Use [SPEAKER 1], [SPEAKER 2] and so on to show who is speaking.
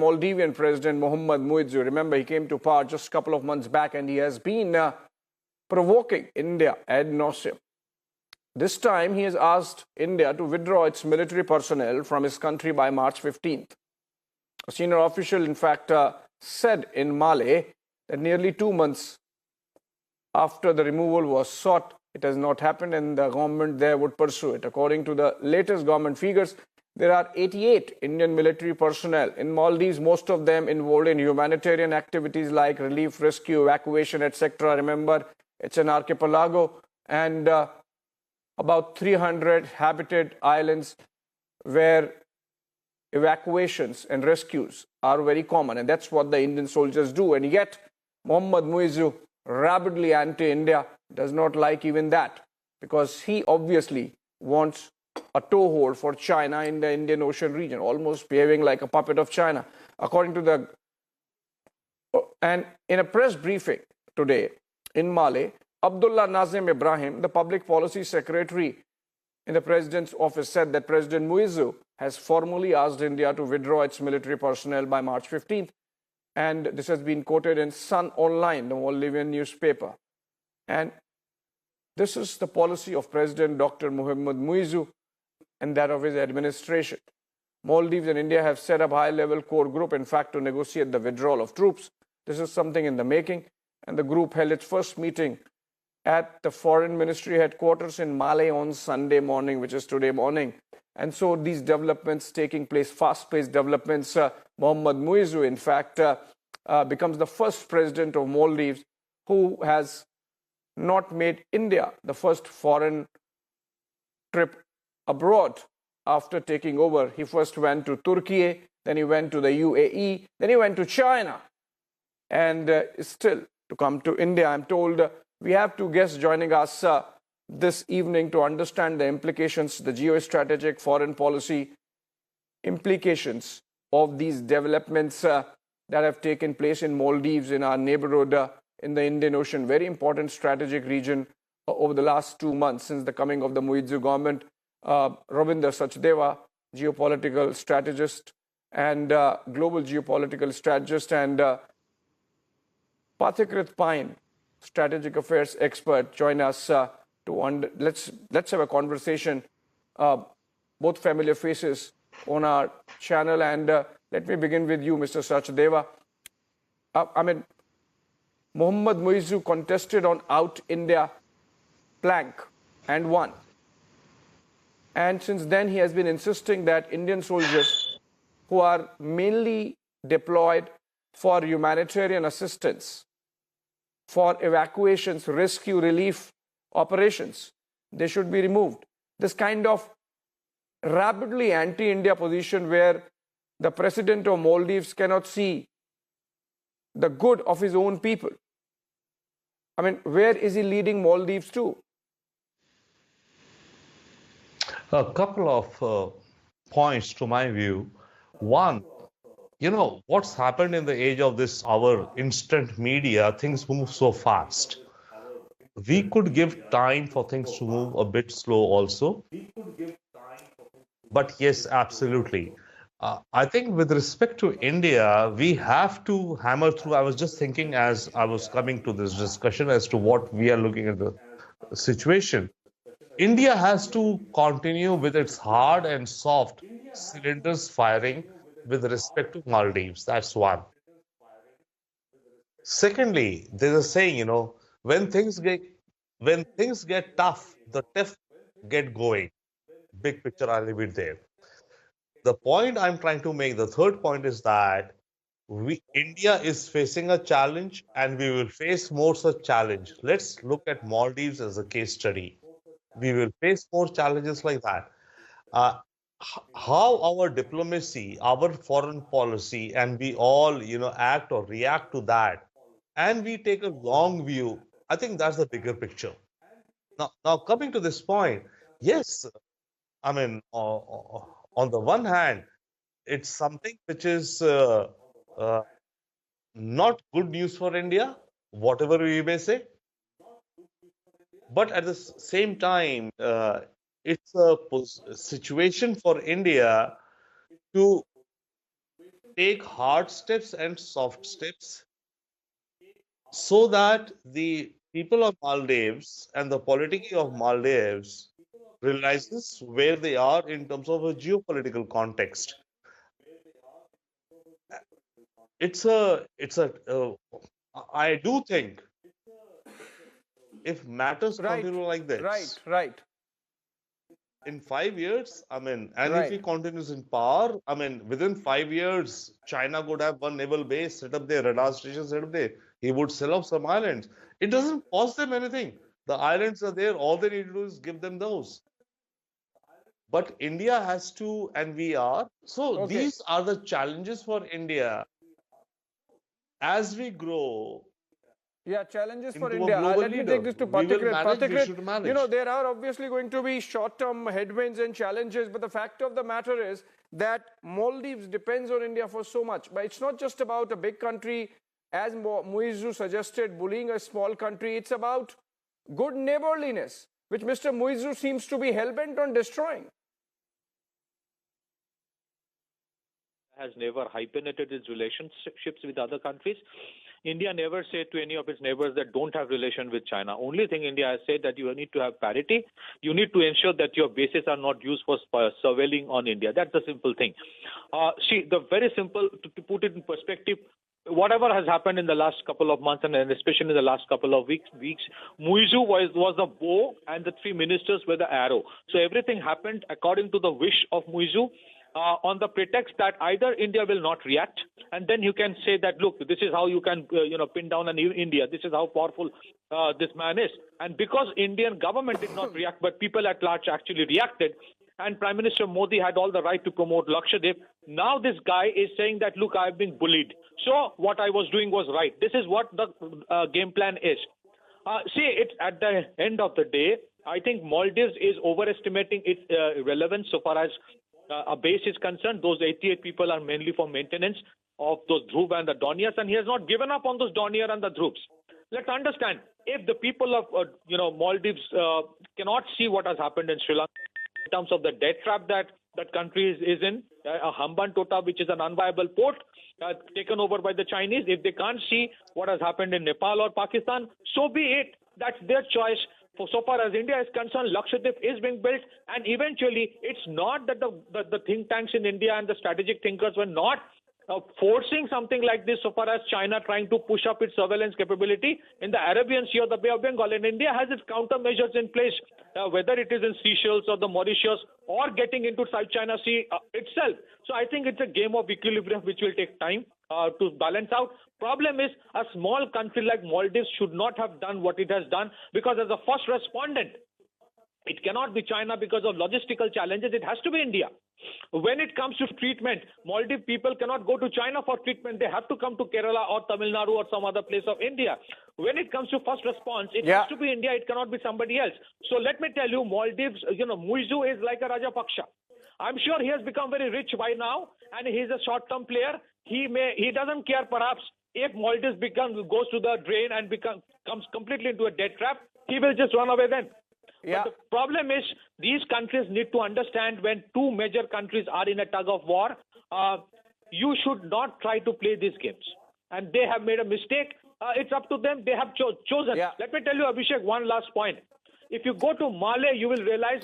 [SPEAKER 1] Maldivian President Mohamed Muizzu. Remember, he came to power just a couple of months back and he has been provoking India ad nauseum. This time, he has asked India to withdraw its military personnel from his country by March 15th. A senior official, in fact, said in Malé that nearly 2 months after the removal was sought, it has not happened and the government there would pursue it. According to the latest government figures, there are 88 Indian military personnel in Maldives, most of them involved in humanitarian activities like relief, rescue, evacuation, etc. Remember, it's an archipelago and about 300 habited islands where evacuations and rescues are very common, and that's what the Indian soldiers do. And yet, Mohamed Muizzu, rabidly anti-India, does not like even that, because he obviously wants a toehold for China in the Indian Ocean region, almost behaving like a puppet of China. According to the... And in a press briefing today in Malé, Abdullah Nazim Ibrahim, the public policy secretary in the president's office, said that President Muizzu has formally asked India to withdraw its military personnel by March 15th. And this has been quoted in Sun Online, the Maldivian newspaper. And this is the policy of President Dr. Mohamed Muizzu and that of his administration. Maldives and India have set up a high-level core group, in fact, to negotiate the withdrawal of troops. This is something in the making. And the group held its first meeting at the Foreign Ministry headquarters in Malé on Sunday morning, which is today morning. And so these developments taking place, fast-paced developments, Mohamed Muizzu, in fact, becomes the first president of Maldives who has not made India the first foreign trip abroad after taking over. He first went to Turkey, then he went to the UAE, then he went to China, and still to come to India. I'm told we have two guests joining us this evening to understand the implications, the geostrategic foreign policy implications of these developments that have taken place in Maldives, in our neighborhood, in the Indian Ocean, very important strategic region over the last 2 months since the coming of the Muizzu government. Ravinder Sachdeva, geopolitical strategist and global geopolitical strategist, and Pathikrit Pine, strategic affairs expert, join us let's have a conversation. Both familiar faces on our channel, and let me begin with you, Mr. Sachdeva. Mohamed Muizzu contested on Out India plank and won. And since then, he has been insisting that Indian soldiers who are mainly deployed for humanitarian assistance, for evacuations, rescue, relief operations, they should be removed. This kind of rapidly anti-India position where the president of Maldives cannot see the good of his own people. Where is he leading Maldives to?
[SPEAKER 2] A couple of points to my view. One, what's happened in the age of our instant media, things move so fast. We could give time for things to move a bit slow also. But yes, absolutely. I think with respect to India, we have to hammer through. I was just thinking as I was coming to this discussion as to what we are looking at the situation. India has to continue with its hard and soft cylinders firing with respect to Maldives. That's one. Secondly, there's a saying, when things get tough, the tough get going. Big picture, I'll leave it there. The point I'm trying to make, the third point, is that India is facing a challenge and we will face more such challenge. Let's look at Maldives as a case study. We will face more challenges like that. How our diplomacy, our foreign policy, and we all, act or react to that, and we take a long view, I think that's the bigger picture. Now coming to this point, yes, on the one hand, it's something which is not good news for India, whatever we may say. But at the same time, it's a situation for India to take hard steps and soft steps so that the people of Maldives and the polity of Maldives realizes where they are in terms of a geopolitical context. It's a I do think if matters
[SPEAKER 1] Right,
[SPEAKER 2] continue like
[SPEAKER 1] right,
[SPEAKER 2] this
[SPEAKER 1] right,
[SPEAKER 2] in 5 years, I mean, and if he
[SPEAKER 1] right.
[SPEAKER 2] continues in power, I mean, within 5 years, China could have one naval base, set up their radar station, set up there. He would sell off some islands. It doesn't cost them anything. The islands are there. All they need to do is give them those. But India has to, and we are. So
[SPEAKER 1] Okay.
[SPEAKER 2] these are the challenges for India as we grow
[SPEAKER 1] Yeah, challenges for
[SPEAKER 2] into a
[SPEAKER 1] India.
[SPEAKER 2] global
[SPEAKER 1] Let me take
[SPEAKER 2] leader.
[SPEAKER 1] this to
[SPEAKER 2] We will
[SPEAKER 1] Pathikrit.
[SPEAKER 2] manage, we
[SPEAKER 1] Pathikrit,
[SPEAKER 2] should manage.
[SPEAKER 1] there are obviously going to be short-term headwinds and challenges, but the fact of the matter is that Maldives depends on India for so much. But it's not just about a big country, as Muizzu suggested, bullying a small country. It's about good neighborliness, which Mr. Muizzu seems to be hell-bent on destroying.
[SPEAKER 3] Has never hyphenated its relationships with other countries. India never said to any of its neighbors that don't have relation with China. Only thing India has said that you need to have parity. You need to ensure that your bases are not used for surveilling on India. That's the simple thing. See, the very simple, to put it in perspective, whatever has happened in the last couple of months and especially in the last couple of weeks, Muizzu was the bow and the three ministers were the arrow. So everything happened according to the wish of Muizzu. On the pretext that either India will not react, and then you can say that, look, this is how you can, pin down India. This is how powerful this man is. And because Indian government did not react, but people at large actually reacted, and Prime Minister Modi had all the right to promote Lakshadweep, now this guy is saying that, look, I've been bullied. So what I was doing was right. This is what the game plan is. See, it's at the end of the day, I think Maldives is overestimating its relevance so far as a base is concerned. Those 88 people are mainly for maintenance of those Dhruv and the Donias, and he has not given up on those Donier and the Dhruvs. Let's understand, if the people of Maldives cannot see what has happened in Sri Lanka in terms of the debt trap that country is in, a Hambantota, which is an unviable port, taken over by the Chinese, if they can't see what has happened in Nepal or Pakistan, so be it. That's their choice. For so far as India is concerned, Lakshadweep is being built, and eventually it's not that the think tanks in India and the strategic thinkers were not forcing something like this so far as China trying to push up its surveillance capability in the Arabian Sea or the Bay of Bengal. And India has its countermeasures in place, whether it is in Seychelles or the Mauritius or getting into South China Sea itself. So I think it's a game of equilibrium which will take time to balance out. Problem is, a small country like Maldives should not have done what it has done, because as a first respondent, it cannot be China because of logistical challenges. It has to be India. When it comes to treatment, Maldives people cannot go to China for treatment. They have to come to Kerala or Tamil Nadu or some other place of India. When it comes to first response, it has to be India. It cannot be somebody else. So let me tell you, Maldives, Muizzu is like a Rajapaksha. I'm sure he has become very rich by now, and he's a short-term player. He doesn't care perhaps if Maldives goes to the drain and comes completely into a debt trap. He will just run away then.
[SPEAKER 1] Yeah.
[SPEAKER 3] But the problem is, these countries need to understand, when two major countries are in a tug of war, you should not try to play these games. And they have made a mistake. It's up to them. They have chosen.
[SPEAKER 1] Yeah.
[SPEAKER 3] Let me tell you, Abhishek, one last point. If you go to Malé, you will realize